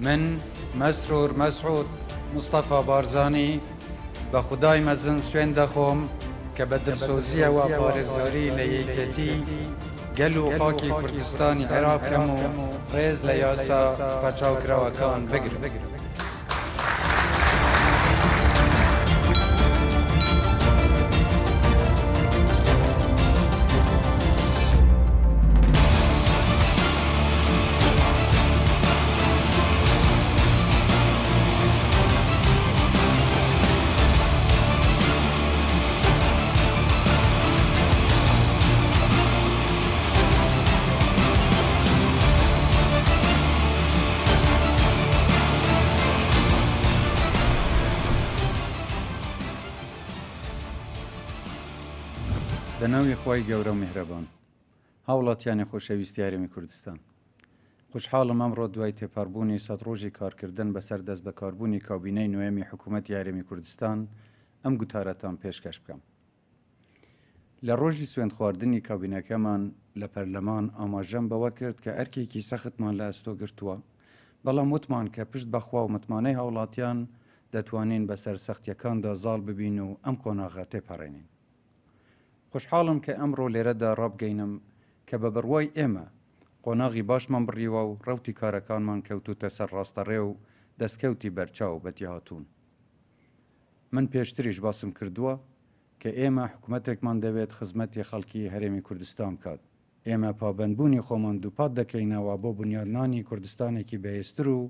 من مسرور مسعود مصطفى بارزانی به خدای مزن سوێن دەخۆم کە بە دڵسۆزیەوە پارێزگاری لە یەکێتی گەل و خاکی کوردستانی عێراقم و ڕێز لە یاسا پاچاوکراوەکان بگرم. بە ناوی خۆی گەورە و میهرەبان، هاوڵاتیانی خۆشەویستی هەرێمی کوردستان، خوشحاڵم ئەمڕۆ دوای تێپەڕبوونی 100 ڕۆژی کارکردن بەسەر دەست بەکاربوونی کابینەی نوێمی حکوومەتی هەرێمی کوردستان ئەم گوتارەتان پێشکەش بکەم. لە ڕۆژی سوێند خواردنی کابینەکەمان لە پەرلەمان ئاماژەم بەوە کرد کە ئەرکێکی سەختمان لە ئەستۆ گرتووە، بەڵام وتمان کە پشت بەخوا و متمانەی هاوڵاتیان دەتوانین بەسەر سەختیەکاندا زاڵ ببین و ئەم قۆناغە تێپەڕێنین. خوشحاڵم کە ئەمڕۆ لێرەدا ڕابگەینم کە بە بڕوای ئێمە قۆناغی باشمان بڕیوە و ڕەوتی کارەکانمان کەوتوتە سەر ڕاستەڕێ و دەستکەوتی بەرچاو بەتی هاتوون. من پێشتریش باسم کردووە کە ئێمە حکوومەتێکمان دەوێت خزمەتی خەڵکی هەرێمی کوردستان بکات. ئێمە پابەندبوونی خۆمان دووپات دەکەینەوە بۆ بنیادنانی کوردستانێکی بەهێزتر و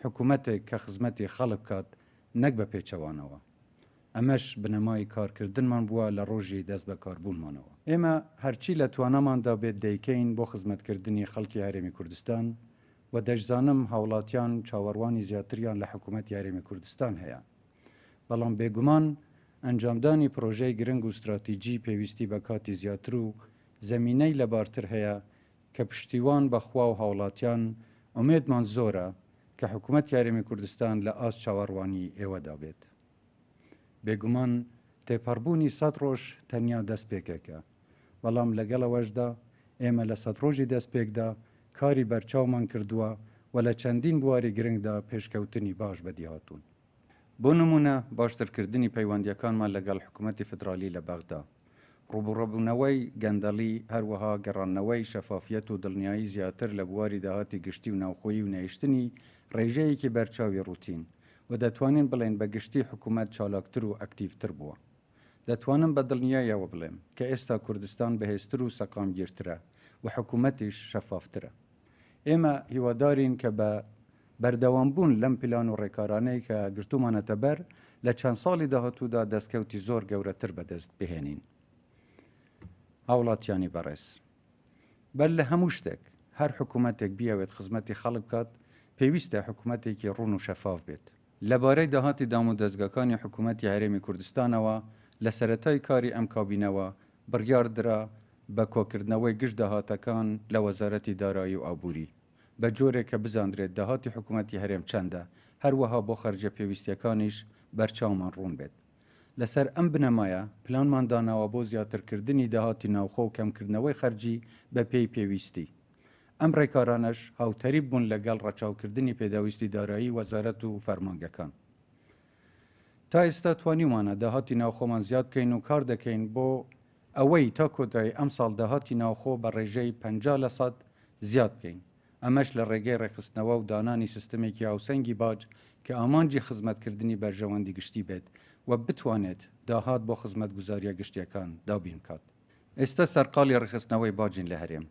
حکوومەتێک کە خزمەتی خەڵک بکات نەک بە پێچەوانەوە. ئەمەش بنەمای کارکردنمان بووە لە ڕۆژی دەست بە کاربوونمانەوە. ئێمە هەرچی لە توانەماندا بێت دەیکەین بۆ خزمەتکردنی خەڵکی هەرێمی کوردستان و دەشزانم هاوڵاتیان چاوەڕوانی زیاتریان لە حکوومەتی هەرێمی کوردستان هەیە. بەڵام بێگومان ئەنجامدانی پرۆژەی گرنگ و استراتیجی پێویستی بە کاتی زیاتر و زەمینەی لەبارتر هەیە کە پشتیوان بەخوا و هاوڵاتیان ئومێدمان زۆرە کە حکوومەتی هەرێمی کوردستان لە ئاست چاوەڕوانی ئێوەدا بێت. بێگومان تێپەڕبوونی 100 ڕۆژ تەنیا دەست پێکێکە، بەڵام لەگەڵەوەشدا ئێمە لە 100 ڕۆژی دەست پێکدا کاری بەرچاومان کردووە و لە چەندین بواری گرنگدا پێشکەوتنی باش بەدی هاتوون. بۆ نمونە باشترکردنی پەیوەندیەکانمان لەگەڵ حکوومەتی فدرالی لە بەغدا، ڕوبڕەبوونەوەی گەندەڵی، هەروەها گەڕانەوەی شەفافیەت و دڵنیایی زیاتر لە بواری داهاتی گشتی و ناوخۆیی و نەیشتنی ڕێژەیەکی بەرچاوی ڕوتین و دەتوانین بڵێن بە گشتی حکوومەت چالاکتر و ئەکتیڤتر بووە. دەتوانم بە دڵنیایەوە بڵێم کە ئێستا کوردستان بەهێزتر و سەقامگیرترە و حکوومەتیش شەفافترە. ئێمە هیوادارین کە بە بەردەوامبوون لەم پلان و ڕێکارانەی کە گرتومانەتە بەر لە چەند ساڵی داهاتوودا دەستکەوتی زۆر گەورەتر بەدەست بهێنین. هاوڵاتیانی بەڕێز، بەر لە هەموو شتێک هەر حکوومەتێک بیاوێت خزمەتی خەڵک بکات پێویستە حکوومەتێکی ڕوون و شەفاف بێت. لەبارەی داهاتی دام و دەستگاکانی حکوومەتی هەرێمی کوردستانەوە لە سەرەتای کاری ئەم کابینەوە بڕیاردرا بە کۆکردنەوەی گشت داهاتەکان لە وەزارەتی دارایی و ئابووری بە جۆرێک کە بزانرێت داهاتی حکوومەتی هەرێم چەندە، هەروەها بۆ خەرجە پێویستیەکانیش بەرچاومان ڕوون بێت. لەسەر ئەم بنەمایە پلانمان داناوە بۆ زیاترکردنی داهاتی ناوخۆ و کەمکردنەوەی خەرجی بە پێی پێویستی. ئەم ڕێکارانەش هاوتەریب بوون لەگەڵ ڕەچاوکردنی پێداویستی دارایی وەزارەت و فەرمانگەکان. تا ئێستا توانیمانە داهاتی ناوخۆمان زیاد بکەین و کار دەکەین بۆ ئەوەی تا کۆتایی ئەم ساڵ داهاتی ناوخۆ بە ڕێژەی 50% زیاد بکەین. ئەمەش لە ڕێگەی ڕێخستنەوە و دانانی سیستمێکی هاوسەنگی باج کە ئامانجی خزمەتکردنی بەرژەوەندی گشتی بێت و بتوانێت داهات بۆ خزمەت گوزاریە گشتیەکان دابین بکات. ئێستا سەرقاڵی ڕێخستنەوەی باجین لە هەرێم.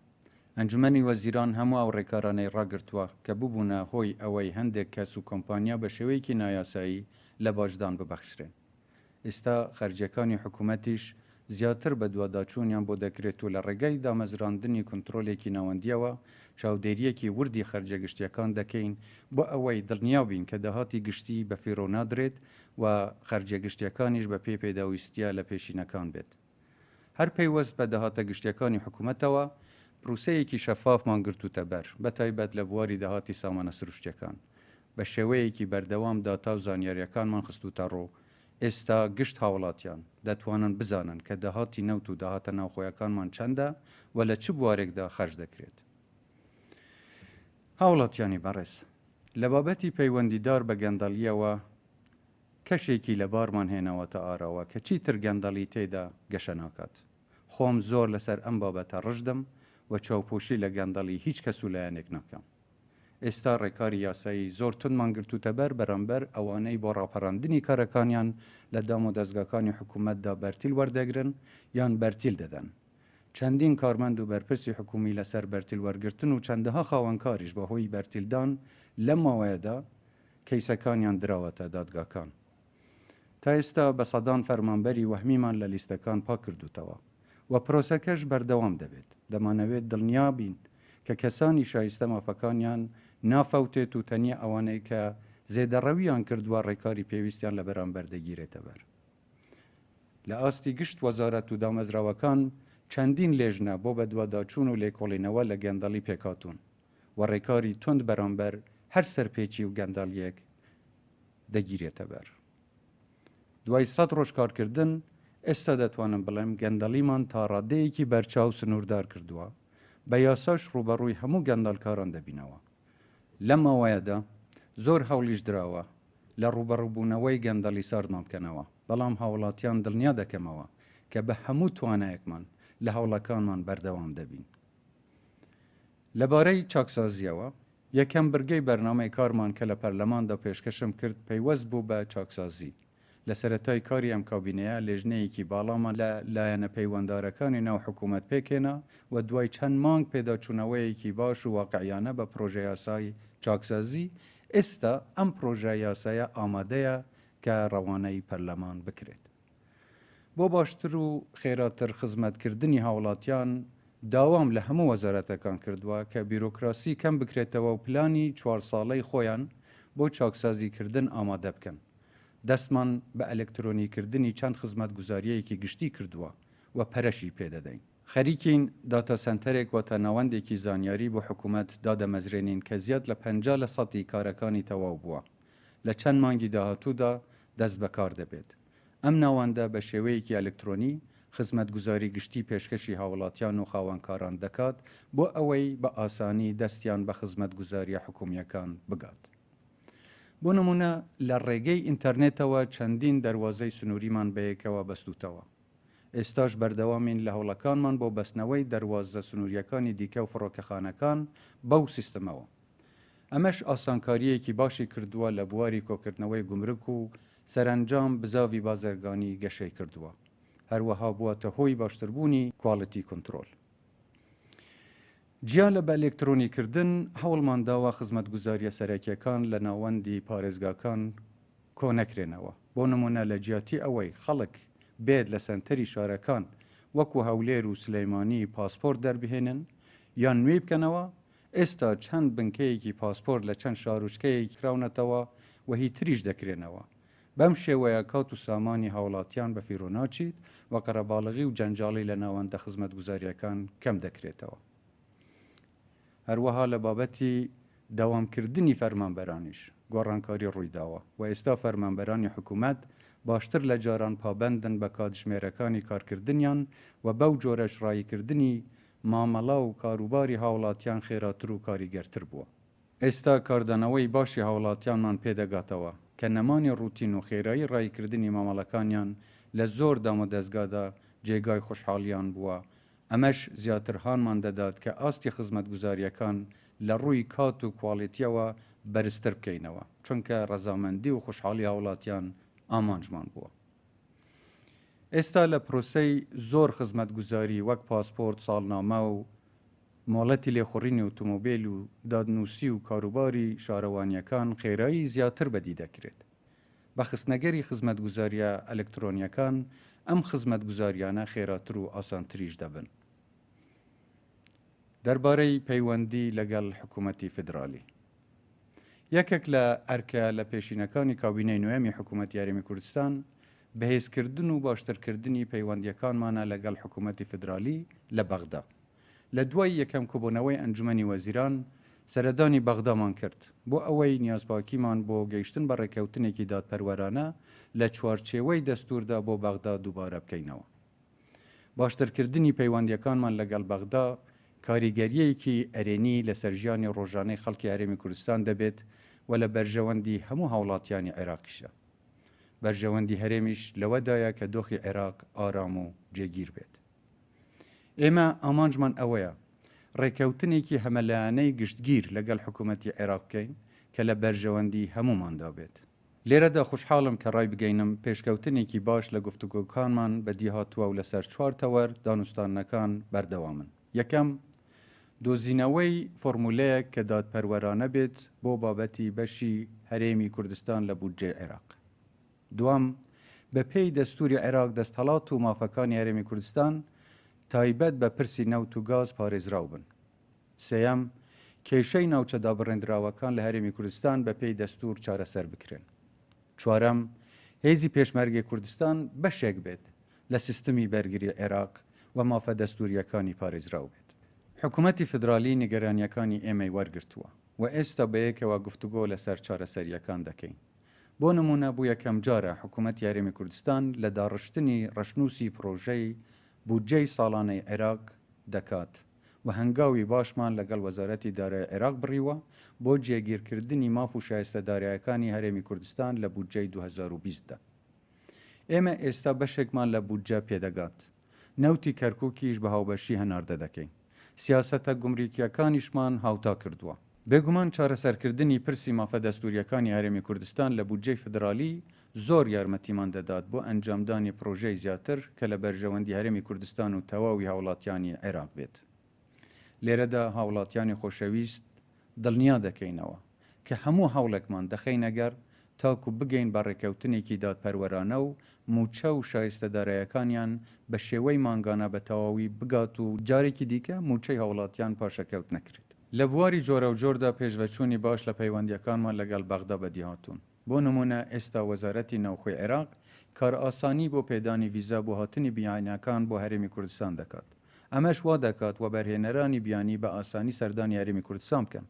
ئەنجومەنی وەزیران هەموو ئەو ڕێکارانەی ڕاگرتووە کە ببوونە هۆی ئەوەی هەندێک کەس و کۆمپانیا بە شێوەیەکی نایاسایی لە باجدان ببەخشرێن. ئێستا خەرجیەکانی حکوومەتیش زیاتر بە دوواداچوونیان بۆ دەکرێت و لە ڕێگای دامەزراندنی کۆنترۆلێکی ناوەندیەوە چاودێریەکی وردی خەرجە گشتیەکان دەکەین بۆ ئەوەی دڵنیابین کە داهاتی گشتی بە فێرۆ نادرێت و خەرجە گشتیەکانیش بە پێی پێداویستیە لە پێشینەکان بێت. هەر پەیوەست بە داهاتە گشتیەکانی حکوومەتەوە پروسەیەکی شەفافمان گرتوتە بەر، بەتایبەت لە بواری داهاتی سامانە سروشتیەکان بە شێوەیەکی بەردەوام داتا و زانیاریەکانمان خستوتە ڕۆ. ئێستا گشت هاوڵاتیان دەتوانن بزانن کە داهاتی نەوت و داهاتە ناوخۆیەکانمان چەندە و لە چ بوارێکدا خەرج دەکرێت. هاوڵاتیانی بەڕێز، لە بابەتی پەیوەندیدار بە گەندەڵیەوە کەشێکی لە بارمان هێنەوەتە ئاراوە کە چیتر گەندەڵی تێدا گەشە ناکات. خۆم زۆر لەسەر ئەم بابەتە ڕژدم و چاوپۆشی لە گەندەڵی هیچ کەس و لایەنێک ناکەم. ئێستا ڕێکاری یاسایی زۆر تونمان گرتوتە بەرامبەر ئەوانەی بۆ ڕاپەڕاندنی کارەکانیان لە دام و دەستگاکانی حکوومەتدا بەرتیل وەردەگرن یان بەرتیل دەدەن. چەندین کارمەند و بەرپرسی حکومی لەسەر بەرتیل وەرگرتن و چەندەها خاوەنکاریش بەهۆی بەرتیلدان لەم ماوەیەدا کەیسەکانیان دراوەتە دادگاکان. تا ئێستا بە سەدان فەرمانبەری وەهمیمان لە لیستەکان پاک کردوتەوە و پرۆسەکەش بەردەوام دەبێت. دەمانەوێت دڵنیا بین کە کەسانی شایستە مافەکانیان نافەوتێت و تەنیا ئەوانەی کە زێدەڕەویان کردووە ڕێکاری پێویستیان لە بەرامبەر دەگیرێتە بەر. لە ئاستی گشت وەزارەت و دامەزراوەکان چەندین لێژنە بۆ بەدواداچوون و لێکۆڵینەوە لە گەندەڵی پێکاتون و ڕێکاری تند بەرامبەر هەر سەرپێچی و گەندەڵیەک دەگیرێتە بەر. دوای 100 ڕۆژ کارکردن ئێستا دەتوانم بڵێم گەندەڵیمان تا ڕادەیەکی بەرچاو سنووردار کردووە، بە یاساش ڕوبەڕووی هەموو گەندەڵکاران دەبینەوە. لەم ماوەیەدا زۆر هەوڵیش دراوە لە ڕوبەڕووبوونەوەی گەندەڵی ساردمان بکەنەوە، بەڵام هاوڵاتیان دڵنیا دەکەمەوە کە بە هەموو توانایەکمان لە هەوڵەکانمان بەردەوام دەبین. لەبارەی چاکسازیەوە یەکەم برگەی بەرنامەی کارمان کە لە پەرلەماندا پێشکەشم کرد پەیوەست بوو بە چاکسازی. لە سەرەتای کاری ئەم کابینەیە لێژنەیەکی باڵامان لە لایەنە پەیوەنددارەکانی ناو حکوومەت پێکێنا و دوای چەند مانگ پێداچوونەوەیەکی باش و واقعیانە بە پرۆژە یاسای چاکسازی ئێستا ئەم پرۆژە یاسایە ئامادەیە کە ڕەوانەی پەرلەمان بکرێت. بۆ باشتر و خێراتر خزمەتکردنی هاوڵاتیان داوام لە هەموو وەزارەتەکان کردووە کە بیرۆکراسی کەم بکرێتەوە و پلانی 4 ساڵەی خۆیان بۆ چاکسازیکردن ئامادە بکەن. دەستمان بە ئەلکترۆنیکردنی چەند خزمەت گوزاریەیەکی گشتی کردووە و پەرەشی پێدەدەین. خەریکین داتا سنتەرێک واتە ناوەندێکی زانیاری بۆ حکوومەت دادەمەزرێنین کە زیاد لە 50% کارەکانی تەواو بووە. لە چەند مانگی داهاتوودا دەست بەکار دەبێت. ئەم ناوەندە بە شێوەیەکی ئەلکترۆنی خزمەت گوزاری گشتی پێشکەشی هاوڵاتیان و خاوەنکاران دەکات بۆ ئەوەی بە ئاسانی دەستیان بە خزمەت گوزاریە حکومیەکان بگات. بۆ نمونە لە ڕێگەی ئینتەرنێتەوە چەندین دەواازەی سنووریمان بەیەکەوە بەستوتەوە. ئێستاش بەردەوامین لە هەوڵەکانمان بۆ بەستنەوەی دەواازە سنووریەکانی دیکە و فڕۆکەخانەکان بەو سیستەمەوە. ئەمەش ئاسانکاریەکی باشی کردووە لە بواری کۆکردنەوەی گومرک و سەرنجام بزاوی بازرگانی گەشەی کردووە. هەروەها بووەتە هۆی باشتربوونی کواڵیتی کۆنترۆل. جیان لە بە ئەلکترۆنیکردن هەوڵمان داوە خزمەت گوزاریە سەرەکیەکان لە ناوەندی پارێزگاکان کۆنەکرێنەوە. بۆ نمونە لە جیاتی ئەوەی خەڵک بێت لە سنتەری شارەکان وەکو هەولێر و سلەیمانی پاسپۆرت دەربهێنن یان نوێ بکەنەوە، ئێستا چەند بنکەیەکی پاسپۆرت لە چەند شارۆچکەیەکی کراونەتەوە و هی تریش دەکرێنەوە. بەم شێوەیە کات و سامانی هاوڵاتیان بە فیرۆناچیت و قەرەباڵغی و جەنجاڵی لە ناوەندە خزمەت گوزاریەکان کەم دەکرێتەوە. هەروەها لە بابەتی داوامکردنی فەرمانبەرانیش گۆڕانکاری ڕوویداوە و ئێستا فەرمانبەرانی حکوومەت باشتر لە جاران پابەندن بە کاتژمێرەکانی کارکردنیان و بەو جۆرەش ڕایکردنی مامەڵە و کاروباری هاوڵاتیان خێراتر و کاریگەرتر بووە. ئێستا کاردانەوەی باشی هاوڵاتیانمان پێدەگاتەوە کە نەمانی ڕوتین و خێرایی ڕایکردنی مامەڵەکانیان لە زۆر دام و دەستگادا جێگای خوشحاڵیان بووە. ئەمەش زیاترهانمان دەدات کە ئاستی خزمەت گوزاریەکان لە ڕووی کات و کواڵیتیەوە بەرزتر بکەینەوە، چونکە ڕەزامەندی و خوشحاڵی هاوڵاتیان ئامانجمان بووە. ئێستا لە پرۆسەی زۆر خزمەت گوزاری وەک پاسپۆرت، ساڵنامە و مۆڵەتی لێخوڕینی ئۆتۆمۆبیل و دادنووسی و کاروباری شارەوانیەکان خێرایی زیاتر بەدی دەکرێت. بە خستنەگەری خزمەت گوزاریە ئەلکترۆنیەکان ئەم خزمەت گوزاریانە خێراتر و ئاسانتریش دەبن. دەربارەی پەیوەندی لەگەڵ حکوومەتی فدرالی یەکێک لە ئەرکە لە پێشینەکانی کابینەی نوێمی حکوومەت یاریمی کوردستان بەهێزکردن و باشترکردنی پەیوەندیەکانمانە لەگەڵ حکوومەتی فدرالی لە بەغدا. لە دوای یەکەم کۆبوونەوەی ئەنجومەنی وەزیران سەردانی بەغدامان کرد بۆ ئەوەی نیازپاکیمان بۆ گەیشتن بە ڕێکەوتنێکی دادپەروەرانە لە چوارچێوەی دەستوردا بۆ بەغدا دووبارە بکەینەوە. باشترکردنی پەیوەندیەکانمان لەگەڵ بەغدا کاریگەریەکی ئەرێنی لە سەرژیانی ڕۆژانەی خەڵکی هەرێمی کوردستان دەبێت و لە بەرژەوەندی هەموو هاوڵاتیانی عێراقیشە. بەرژەوەندی هەرێمیش لەوەدایە کە دۆخی عێراق ئارام و جێگیر بێت. ئێمە ئامانجمان ئەوەیە ڕێکەوتنێکی هەمەلایەنەی گشتگیر لەگەڵ حکوومەتی عێراق بکەین کە لە بەرژەوەندی هەموماندا بێت. لێرەدا خوشحاڵم کە ڕای بگەینم پێشکەوتنێکی باش لە گفتوگۆکانمان بەدی هاتووە و لەسەر 4 تەوەر دانوستانەکان بەردەوامن. یەکەم، دۆزینەوەی فۆرمولەیەک کە دادپەروەرانە بێت بۆ بابەتی بەشی هەرێمی کوردستان لە بودجێ عێراق. دوام، بە پێی دەستوری عێراق دەستهەڵات و مافەکانی هەرێمی کوردستان تایبەت بە پرسی نەوت و گاز پارێزراو بن. سێەم، کێشەی ناوچە دابڕێنراوەکان لە هەرێمی کوردستان بە پێی دەستور چارەسەر بکرێن. چوارەم، هێزی پێشمەرگی کوردستان بەشێک بێت لە سیستمی بەرگری عێراق و مافە دەستوریەکانی پارێزراو بێت. حکوومەتی فدرالی نیگەرانیەکانی ئێمەی وەرگرتووە و ئێستا بەیەکەوە گفتوگۆ لەسەر چارەسەریەکان دەکەین. بۆ نمونە بوو یەکەم جارە حکوومەتی هەرێمی کوردستان لە داڕشتنی ڕەشنووسی پرۆژەی بودجەی ساڵانەی عێراق دەکات و هەنگاوی باشمان لەگەڵ وەزارەتی دارایی عێراق بڕیوە بۆ جێگیرکردنی ماف و شایستە دارایەکانی هەرێمی کوردستان لە بودجەی 2020دا. ئێمە ئێستا بەشێکمان لە بودجە پێدەگات. نەوتی کەرکووکیش بە هاوبەشی هەناردە دەکەین. سیاسەتە گومریکیەکانیشمان هاوتا کردووە. بێگومان چارەسەرکردنی پرسی مافە دەستوریەکانی هەرێمی کوردستان لە بودجەی فدرالی زۆر یارمەتیمان دەدات بۆ ئەنجامدانی پرۆژەی زیاتر کە لە بەرژەوەندی هەرێمی کوردستان و تەواوی هاوڵاتیانی عێراق بێت. لێرەدا هاوڵاتیانی خۆشەویست دڵنیا دەکەینەوە کە هەموو هەوڵێکمان دەخەینەگەر تاکو بگەین بە ڕێکەوتنێکی دادپەروەرانە و موچە و شایستە دارایەکانیان بە شێوەی مانگانە بە تەواوی بگات و جارێکی دیکە موچەی هاوڵاتیان پاشەکەوت نەکرێت. لە بواری جۆرە و جۆردا پێشڤەچوونی باش لە پەیوەندیەکانمان لەگەڵ بەغدا بەدی هاتوون. بۆ نمونە ئێستا وەزارەتی ناوخۆی عێراق کار ئاسانی بۆ پێدانی ڤیزا بۆ هاتنی بیانیەکان بۆ هەرێمی کوردستان دەکات. ئەمەش وا دەکات و بەرهێنەرانی بیانی بە ئاسانی سەردانی هەرێمی کوردستان بکەن.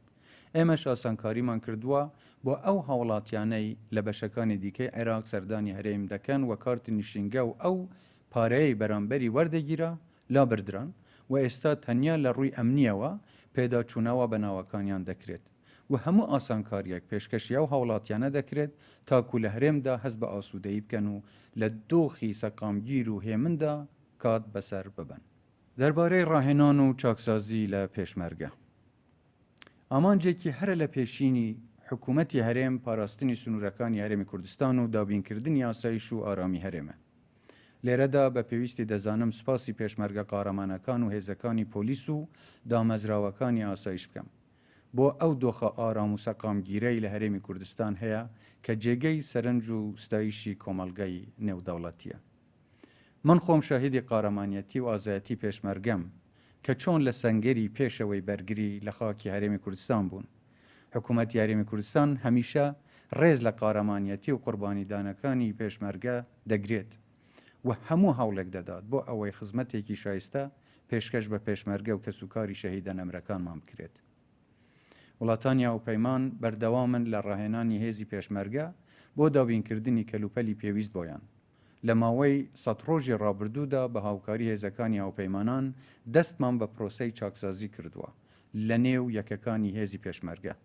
ئێمەش ئاسانکاریمان کردووە بۆ ئەو هاوڵاتیانەی لە بەشەکانی دیکەی عێراق سەردانی هەرێم دەکەن و کارتی نیشینگە و ئەو پارەیەی بەرامبەری وەردەگیرە لا بردران و ئێستا تەنیا لە ڕووی ئەمنیەوە پێداچوونەوە بە ناوەکانیان دەکرێت و هەموو ئاسانکاریەک پێشکەشی ئەو هاوڵاتیانە دەکرێت تاکو لە هەرێمدا هەست بە ئاسوودەیی بکەن و لە دۆخی سەقامگیر و هێمندا کات بەسەر ببن. دەربارەی ڕاهێنان و چاکسازی لە پێشمەرگە ئامانجێکی هەرە لە پێشینی حکوومەتی هەرێم پاراستنی سنوورەکانی هەرێمی کوردستان و دابینکردنی ئاسایش و ئارامی هەرێمە. لێرەدا بە پێویستی دەزانم سپاسی پێشمەرگە قارەمانەکان و هێزەکانی پۆلیس و دامەزراوەکانی ئاسایش بکەم بۆ ئەو دۆخە ئارام و سەقامگیرەی لە هەرێمی کوردستان هەیە کە جێگەی سەرنج و ستایشی کۆمەڵگەی نێودەوڵەتیە. من خۆم شاهیدی قارەمانیەتی و ئازایەتی پێشمەرگەم کە چۆن لە سەنگەری پێشەوەی بەرگری لە خاکی هەرێمی کوردستان بوون. حکوومەتی هەرێمی کوردستان هەمیشە ڕێز لە قارەمانیەتی و قوربانیدانەکانی پێشمەرگە دەگرێت و هەموو هەوڵێک دەدات بۆ ئەوەی خزمەتێکی شایستە پێشکەش بە پێشمەرگە و کەسوکاری شەهیدە نەمرەکانمان بکرێت. وڵاتانی هاوپەیمان بەردەوامن لە ڕاهێنانی هێزی پێشمەرگە بۆ دابینکردنی کەلوپەلی پێویست بۆیان. لە ماوەی 100 ڕۆژی ڕابردوودا بە هاوکاری هێزەکانی هاوپەیمانان دەستمان بە پرۆسەی چاکسازی کردووە لە نێو یەکەکانی هێزی پێشمەرگە.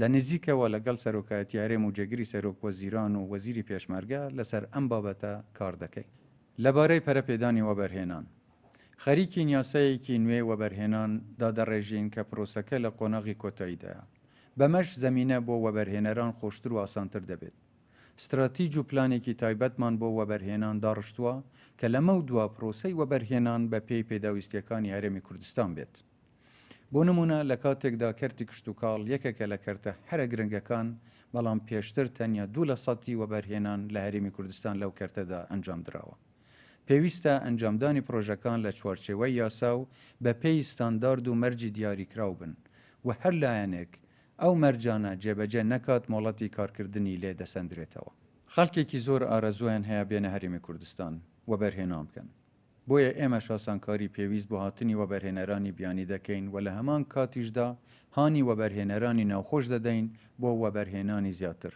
لە نزیکەوە لەگەڵ سەرۆکایەتی هەرێم و جێگیری سەرۆک وەزیران و وەزیری پێشمەرگە لەسەر ئەم بابەتە کار دەکەین. لەبارەی پەرەپێدانی وەبەرهێنان خەریکی یاسایەکی نوێ وەبەرهێنان دادەڕێژین کە پرۆسەکە لە قۆناغی کۆتاییدایە. بەمەش زەمینە بۆ وەبەرهێنەران خۆشتر و ئاسانتر دەبێت. استراتیج و پلانێکی تایبەتمان بۆ وەبەرهێنان داڕشتووە کە لەمە و دوا پرۆسەی وەبەرهێنان بە پێی پێداویستیەکانی هەرێمی کوردستان بێت. بۆ نمونە لە کاتێکدا کەرتی کشت و کاڵ یەکێکە لە کەرتە هەرە گرنگەکان بەڵام پێشتر تەنیا 2% وەبەرهێنان لە هەرێمی کوردستان لەو کەرتەدا ئەنجام درراوە. پێویستە ئەنجامدانی پرۆژەکان لە چوارچێوەی یاسا و بە پێی ستاندارد و مەرجی دیاریکراو بن و هەر لایەنێک ئەو مەرجانە جێبەجێ نەکات مۆڵەتی کارکردنی لێ دەسەندرێتەوە. خەڵکێکی زۆر ئارەزویان هەیە بێنە هەرێمی کوردستان وەبەرهێنان بکەن. بۆیە ئێمە شاسانکاری پێویست بۆ هاتنی وەبەرهێنەرانی بیانی دەکەین و لە هەمان کاتیشدا هانی وەبەرهێنەرانی ناوخۆش دەدەین بۆ وەبەرهێنانی زیاتر.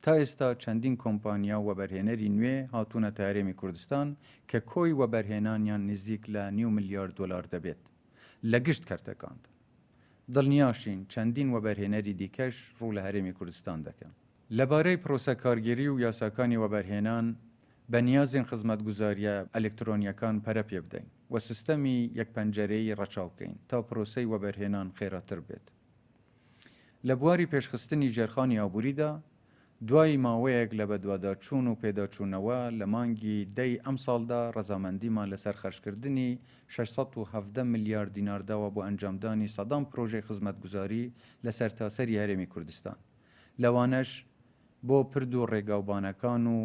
تا ئێستا چەندین کۆمپانیا و وەبەرهێنەری نوێ هاتوونەتە هەرێمی کوردستان کە کۆی وەبەرهێنانیان نزیک لە $9 ملیار دەبێت لە گشت کەرتەکاندا. دڵنیاشین چەندین وەبەرهێنەری دیکەش ڕوو لە هەرێمی کوردستان دەکەن. لەبارەی پرۆسە کارگیری و یاساکانی وەبەرهێنان بە نیازین خزمەتگوزاریە ئەلکترۆنیەکان پەرە پێ بدەین و سیستەمی یەک پەنجەرەیی ڕەچاو بکەین تا پرۆسەی وەبەرهێنان خێراتر بێت. لە بواری پێشخستنی ژێرخانی ئابووریدا دوای ماوەیەک لە بەدواداچوون و پێداچوونەوە لە مانگی دەی ئەم ساڵدا ڕەزامەندیمان لەسەر خەرجکردنی 617 میلیارد دینارداوە بۆ ئەنجامدانی سەدان پرۆژەی خزمەتگوزاری لە سەرتاسەری هەرێمی کوردستان. لەوانەش بۆ پرد و ڕێگاوبانەکان و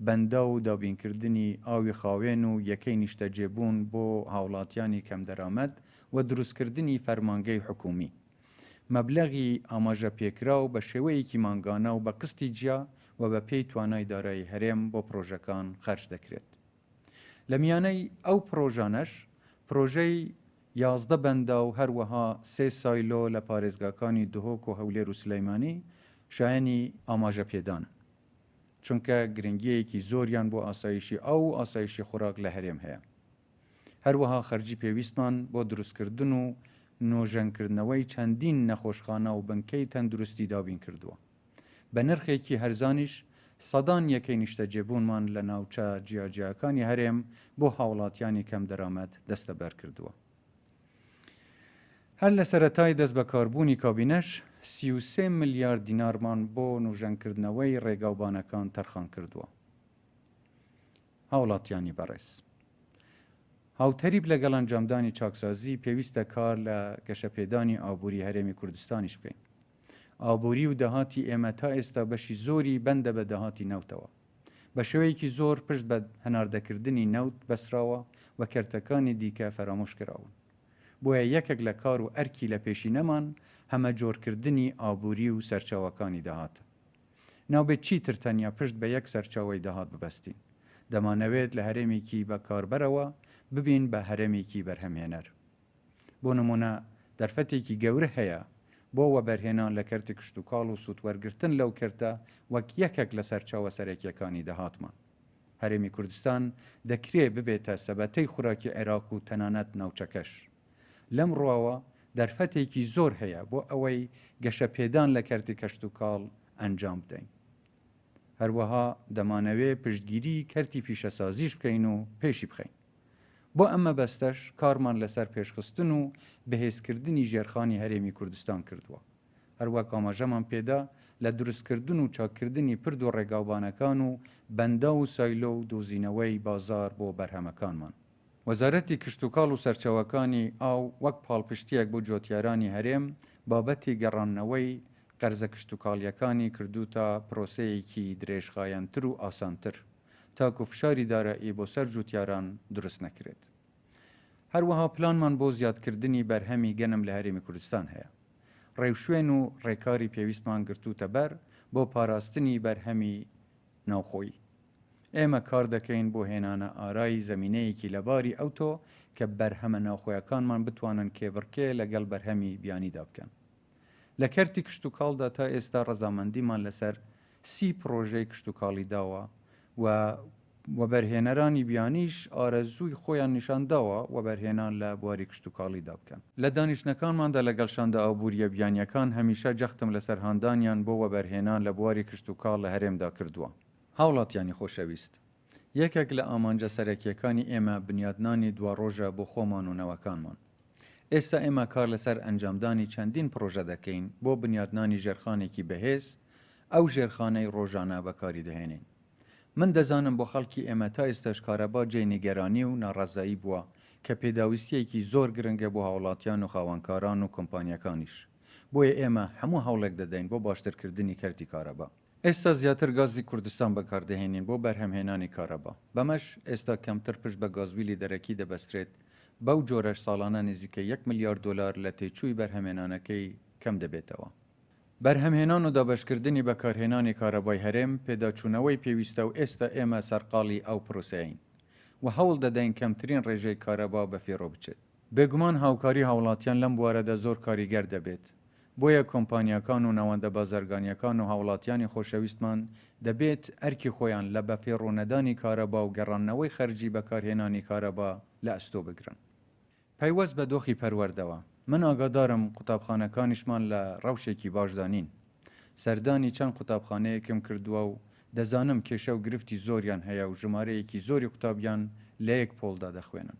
بەندا و دابینکردنی ئاوی خاوێن و یەکەی نیشتەجێبوون بۆ هاوڵاتیانی کەم دەرامەد و دروستکردنی فەرمانگەی حکومی. مەبلەغی ئاماژە پێکرا و بە شێوەیەکی مانگانە و بە قستی جیا و بە پێی توانای دارایی هەرێم بۆ پرۆژەکان خەرج دەکرێت. لە میانەی ئەو پرۆژانەش پرۆژەی 11 بەندا و هەروەها 3 سایلۆ لە پارێزگاکانی دهۆک و هەولێر و سلەیمانی شایەنی ئاماژە پێدانن، چونکە گرنگیەکی زۆریان بۆ ئاسایشی ئەو ئاسایشی خوراک لە هەرێم هەیە. هەروەها خەرجی پێویستمان بۆ دروستکردن و نۆژەنکردنەوەی چەندین نەخۆشخانە و بنکەی تەندروستی دابین کردووە. بە نرخێکی هەرزانیش سەدان یەکەی نیشتەجێبوونمان لە ناوچە جیاجیاکانی هەرێم بۆ هاوڵاتیانی کەم دەرامەت دەستەبەر کردووە. هەر لە سەرەتای دەست بە کاربوونی کابینەش 33 میلیارد دینارمان بۆ نوژەنکردنەوەی ڕێگاوبانەکان تەرخان کردووە. هاوڵاتیانی بەڕێز، هاوتەریب لەگەڵ ئەنجامدانی چاکسازی پێویستە کار لە گەشەپێدانی ئابووری هەرێمی کوردستانیش بکەین. ئابووری و داهاتی ئێمە تا ئێستا بەشی زۆری بەندە بە داهاتی نەوتەوە. بە شێوەیەکی زۆر پشت بە هەناردەکردنی نەوت بەسراوە و کەرتەکانی دیکە فەرامۆش کراون. بۆیە یەکێک لە کار و ئەرکی لە پێشینەمان هەمە جۆرکردنی ئابووری و سەرچاوەکانی داهاتە. ناوبێت چیتر تەنیا پشت بە یەک سەرچاوەی داهات ببەستین. دەمانەوێت لە هەرێمێکی بەکاربەرەوە ببین بە هەرێمێکی بەرهەمهێنەر. بۆ نمونە دەرفەتێکی گەورە هەیە بۆ وەبەرهێنان لە کەرتی کشتتوکاڵ و سوودوەرگرتن لەو کردە وەک یەکێک لە سەرچاوە سەرەکیەکانی داهاتمان. هەرێمی کوردستان دەکرێت ببێتە سەبەتەی خوراکی عێراق و تەنانەت ناوچەکەش. لەم ڕواوە دەرفەتێکی زۆر هەیە بۆ ئەوەی گەشەپێدان لە کەرتی کەشتتوکاڵ ئەنجام بدەین. هەروەها دەمانەوێت پشتگیری کەرتی پیشەسازیش بکەین و پێشی بخەین. بۆ ئەمە بەستەش کارمان لەسەر پێشخستن و بەهێزکردنی ژێرخانی هەرێمی کوردستان کردووە. هەروەک ئاماژەمان پێدا لە دروستکردن و چاکردنی پرد و ڕێگاوبانەکان و بەندا و سایلۆ و دۆزینەوەی بازار بۆ بەرهەمەکانمان. وەزارەتی کشتتوکاڵ و سەرچاوەکانی ئاو وەک پاڵپشتیەک بۆ جۆتیارانی هەرێم بابەتی گەڕانەوەی قەرزە کشتتوکاڵیەکانی کردوتە پرۆسەیەکی درێژخایەنتر و ئاسانتر تاکو فشاری دارایی بۆ سەر جوتیاران دروست نەکرێت. هەروەها پلانمان بۆ زیادکردنی بەرهەمی گەنم لە هەرێمی کوردستان هەیە. ڕێوشوێن و ڕێکاری پێویستمان گرتوتە بەر بۆ پاراستنی بەرهەمی ناوخۆیی. ئێمە کار دەکەین بۆ هێنانە ئارایی زەمینەیەکی لەباری ئەوتۆ کە بەرهەمە ناوخۆیەکانمان بتوانن کێبڕکێ لەگەڵ بەرهەمی بیانیدا بکەن. لە کەرتی کشتتوکاڵدا تا ئێستا ڕەزامەندیمان لەسەر 30 پرۆژەی کشتتوکاڵی داوە و وەبەرهێنەرانی بیانیش ئارەزووی خۆیان نیشانداوە وەبەرهێنان لە بواری کشتتوکاڵیدا بکەن. لە دانیشتەکانماندا لەگەڵشاندا ئابووریە بیانیەکان هەمیشە جەختم لەسەر هاندانیان بۆ وەبەرهێنان لە بواری کشتتوکاڵ لە هەرێمدا کردووە. هاوڵاتیانی خۆشەویست، یەکێک لە ئامانجە سەرەکیەکانی ئێمە بنیادنانی دوا ڕۆژە بۆ خۆمان و نەوەکانمان. ئێستا ئێمە کار لەسەر ئەنجامدانی چەندین پرۆژە دەکەین بۆ بنیادنانی ژێرخانێکی بەهێز ئەو ژێرخانەی ڕۆژانە بەکاری دەهێنین. من دەزانم بۆ خەڵکی ئێمە تا ئێستاش کارەبا جێی نیگەرانی و ناڕەزایی بووە کە پێداویستیەکی زۆر گرنگە بۆ هاوڵاتیان و خاوەنکاران و کۆمپانیەکانیش. بۆیە ئێمە هەموو هەوڵێک دەدەین بۆ باشترکردنی کەرتی کارەبا. ئێستا زیاتر گازی کوردستان بەکاردەهێنین بۆ بەرهەمهێنانی کارەبا. بەمەش ئێستا کەمتر پشت بە گازویلی دەرەکی دەبەسترێت. بەو جۆرەش ساڵانە نزیکە 1 میلیارد دلار لە تێچووی بەرهەمهێنانەکەی کەم دەبێتەوە. بەرهەمهێنان و دابەشکردنی بەکارهێنانی کارەبای هەرێم پێداچوونەوەی پێویستە و ئێستا ئێمە سەرقاڵی ئەو پرۆسەیەین و هەوڵ دەدەین کەمترین ڕێژەی کارەبا بەفێڕۆ بچێت. بێگومان هاوکاری هاوڵاتیان لەم بوارەدا زۆر کاریگەر دەبێت. بۆیە کۆمپانیەکان و نەوەندە بازرگانیەکان و هاوڵاتیانی خۆشەویستمان دەبێت ئەرکی خۆیان لە بەفێڕۆنەدانی کارەبا و گەڕانەوەی خەرجی بەکارهێنانی کارەبا لە ئەستۆ بگرن. پەیوەست بە دۆخی پەروەردەوە من ئاگادارم قوتابخانەکانیشمان لە ڕەوشێکی باشدانین. سەردانی چەند قوتابخانەیەکم کردووە و دەزانم کێشە و گرفتی زۆریان هەیە و ژمارەیەکی زۆری قوتابیان لە یەک پۆلدا دەخوێنن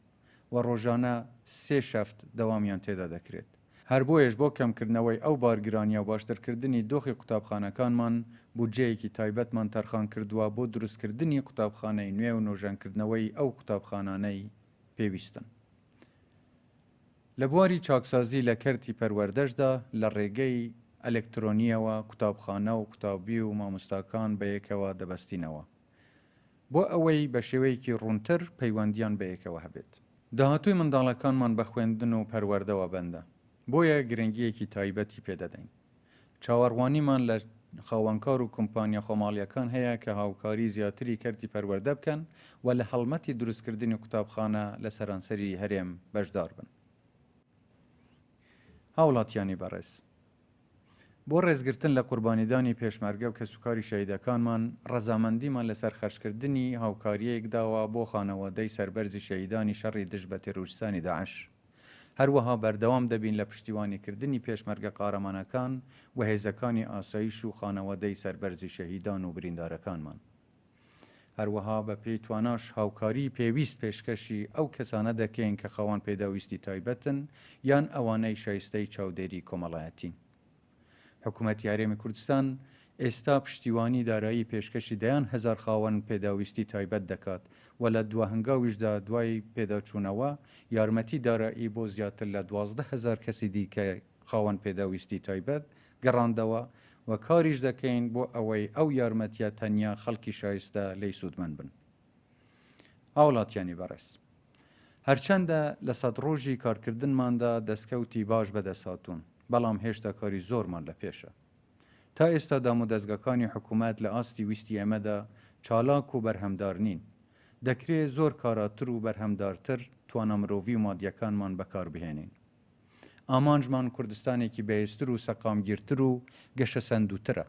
و ڕۆژانە 3 شەفت دەوامیان تێدا دەکرێت. هەر بۆیەش بۆ کەمکردنەوەی ئەو بارگرانیە و باشترکردنی دۆخی قوتابخانەکانمان بودجەیەکی تایبەتمان تەرخان کردووە بۆ دروستکردنی قوتابخانەی نوێ و نۆژەنکردنەوەی ئەو قوتابخانانەی پێویستن. لە بواری چاکسازی لە کەرتی پەروەردەشدا لە ڕێگەی ئەلکترۆنیەوە قوتابخانە و قوتابی و مامۆستاکان بە یەکەوە دەبەستینەوە بۆ ئەوەی بە شێوەیەکی ڕوونتر پەیوەندیان بە یەکەوە هەبێت. داهاتووی منداڵەکانمان بە خوێندن و پەروەردەوە بەندە، بۆیە گرنگیەکی تایبەتی پێدەدەین. چاوەڕوانیمان لە خاوەنکار و کۆمپانیا خۆماڵیەکان هەیە کە هاوکاری زیاتری کەرتی پەروەردە بکەن و لە هەڵمەتی دروستکردنی قوتابخانە لە سەرانسەری هەرێم بەشدار بن. هاوڵاتیانی بەڕێز، بۆ ڕێزگرتن لە قوربانیدانی پێشمەرگە و کەسوکاری شەهیدەکانمان ڕەزامەندیمان لەسەر خەرجکردنی هاوکاریەکداوە بۆ خانەوەدەی سەربەرزی شەهیدانی شەڕی دژ بە تێروریستانی داعش. هەروەها بەردەوام دەبین لە پشتیوانیکردنی پێشمەرگە قارەمانەکان و هێزەکانی ئاسایش و خانەوەدەی سەربەرزی شەهیدان و بریندارەکانمان. هەروەها بە پێی تواناش هاوکاری پێویست پێشکەشی ئەو کەسانە دەکەین کە خاوەن پێداویستی تایبەتن یان ئەوانەی شایستەی چاودێری کۆمەڵایەتین. حکوومەتی هەرێمی کوردستان ئێستا پشتیوانی دارایی پێشکەشی دەیان هەزار خاوەن پێداویستی تایبەت دەکات و لە دوهنگاویشدا دوای پێداچوونەوە یارمەتی دارایی بۆ زیاتر لە 12,000 کەسی دیکە خاوەن پێداویستی تایبەت گەڕاندەوە و کاریش دەکەین بۆ ئەوەی ئەو یارمەتیە تەنیا خەڵکی شایستە لی سوودمەند بن. هاوڵاتیانی بەڕێز، هەرچەندە لە 100 ڕۆژی کارکردنماندا دەستکەوتی باش بەدەساتوون، بەڵام هێشتا کاری زۆرمان لە پێشە. تا ئێستا دام و دەستگاکانی حکوومەت لە ئاستی ویستی ئێمەدا چالاک و بەرهەمدار نین. دەکرێت زۆر کاراتر و بەرهەمدارتر توانە مرۆڤی و مادیەکانمان بەکار بهێنین. ئامانجمان کوردستانێکی بەهێزتر و سەقامگیرتر و گەشە سەندووترە.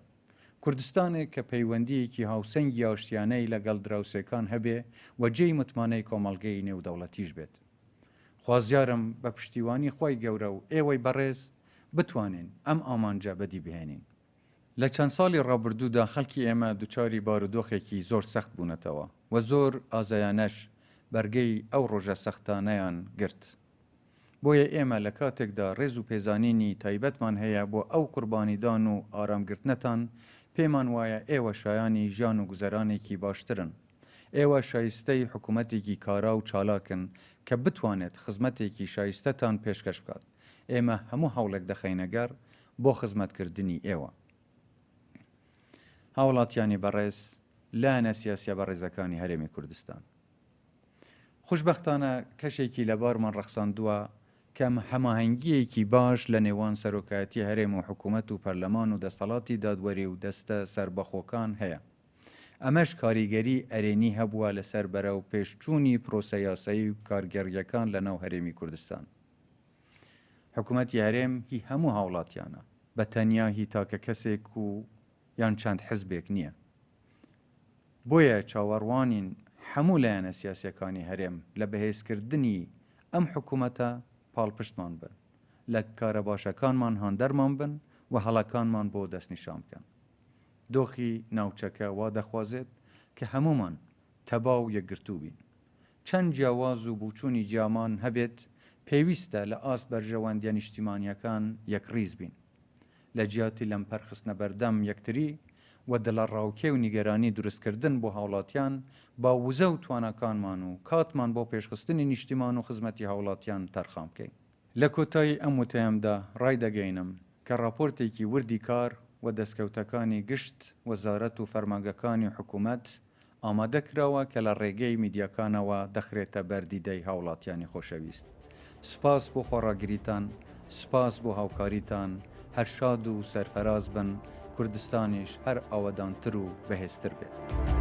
کوردستانێک کە پەیوەندیەکی هاوسەنگی ئاشتیانەی لەگەڵ دراوسێکان هەبێ و جێی متمانەی کۆمەڵگەی نێودەوڵەتیش بێت. خوازیارم بە پشتیوانی خۆی گەورە و ئێوەی بەڕێز بتوانین ئەم ئامانجە بەدی بهێنین. لە چەند ساڵی ڕابردوودا خەڵکی ئێمە دووچاری بارودۆخێکی زۆر سەخت بوونەتەوە و زۆر ئازایانەش بەرگەی ئەو ڕۆژە سەختانەیان گرت. بۆیە ئێمە لە کاتێکدا ڕێز و پێزانینی تایبەتمان هەیە بۆ ئەو قوربانیدان و ئارامگرتنەتان، پێمان وایە ئێوە شایانی ژیان و گوزەرانێکی باشترن. ئێوە شایستەی حکوومەتێکی کارا و چالاکن کە بتوانێت خزمەتێکی شایستەتان پێشکەش بکات. ئێمە هەموو هەوڵێک دەخەینەگەر بۆ خزمەتکردنی ئێوە. هاوڵاتیانی بەڕێز، لایەنە سیاسیە بەڕێزەکانی هەرێمی کوردستان، خوشبەختانە کەشێکی لەبارمان ڕەخساندووە کە هەماهەنگیەکی باش لە نێوان سەرۆکایەتی هەرێم و حکوومەت و پەرلەمان و دەسەڵاتی دادوەری و دەستە سربەخۆکان هەیە. ئەمەش کاریگەری ئەرێنی هەبووە لەسەر بەرە و پێشچوونی پرۆسە یاسایی و کارگەریەکان لە ناو هەرێمی کوردستان. حکوومەتی هەرێم هی هەموو هاوڵاتیانە، بە تەنیا هی تاکە کەسێک و یان چەند حزبێک نییە. بۆیە چاوەڕوانین هەموو لایەنە سیاسیەکانی هەرێم لە بەهێزکردنی ئەم حکوومەتە پاڵپشتمان بن، لە کارە باشەکانمان هاندەرمان بن و هەڵەکانمان بۆ دەستنیشان بکەن. دۆخی ناوچەکە وا دەخوازێت کە هەمومان تەبا و یەکگرتوو بین. چەند جیاواز و بوچوونی جیامان هەبێت، پێویستە لە ئاست بەرژەوەندیە نیشتیمانیەکان یەکڕیز بین، لە جیاتی لەمپەرخستنە بەردەم یەکتری و دڵە ڕاوکێ و نیگەرانی دروستکردن بۆ هاوڵاتیان با وزە و توانەکانمان و کاتمان بۆ پێشخستنی نیشتیمان و خزمەتی هاوڵاتیان تەرخام بکەین. لە کۆتایی ئەم وتەیەمدا ڕای دەگەینم کە راپۆرتێکی وردی کار و دەستکەوتەکانی گشت وەزارەت و فەرمانگەکانی حکوومەت ئامادەکراوە کە لە ڕێگەی میدیاکانەوە دەخرێتە بەردیدەی هاوڵاتیانی خۆشەویست. سپاس بۆ خۆڕاگریتان، سپاس بۆ هاوکاریتان، هەر شاد و سەرفەراز بن، کوردستانیش هەر ئاوەدانتر و بەهێزتر بێت.